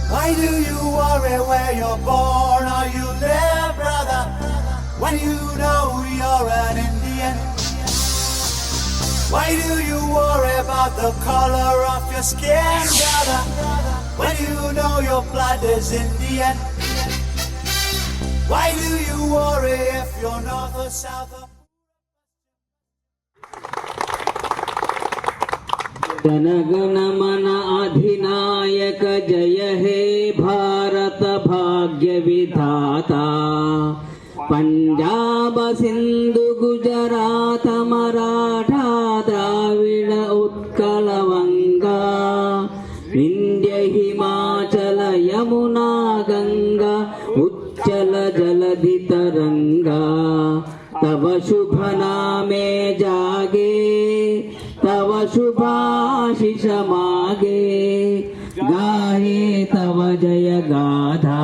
Why do you worry where you're born or you live, brother, when you know you're an Indian? Why do you worry about the color of your skin, brother, when you know your blood is Indian? Why do you worry if you're north or south or... जनगण मन अधिनायक जय हे भारत भाग्य विधाता पंजाब सिंधु गुजरात मराठा द्राविड़ उत्कल वंगा विंध्य हिमाचल यमुना गंगा उच्चल जलधि तरंगा तव शुभ नामे जागे तव शुभाशिष मागे गाहे तव जय गाथा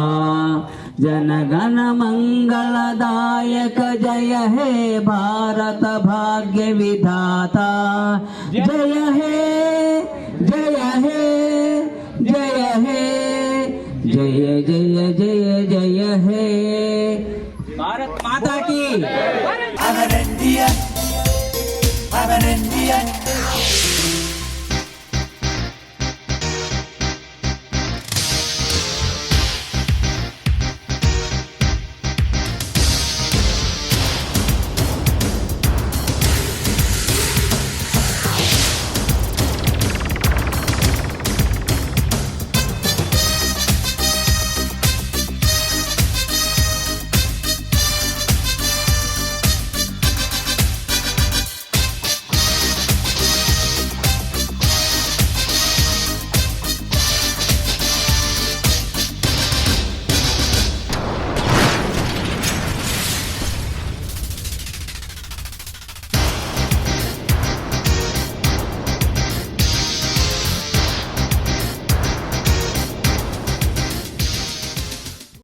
जनगण मंगलदायक जय हे भारत भाग्य विधाता जय हे जय हे जय हे जय जय जय जय हे भारत माता की। I'm an Indian.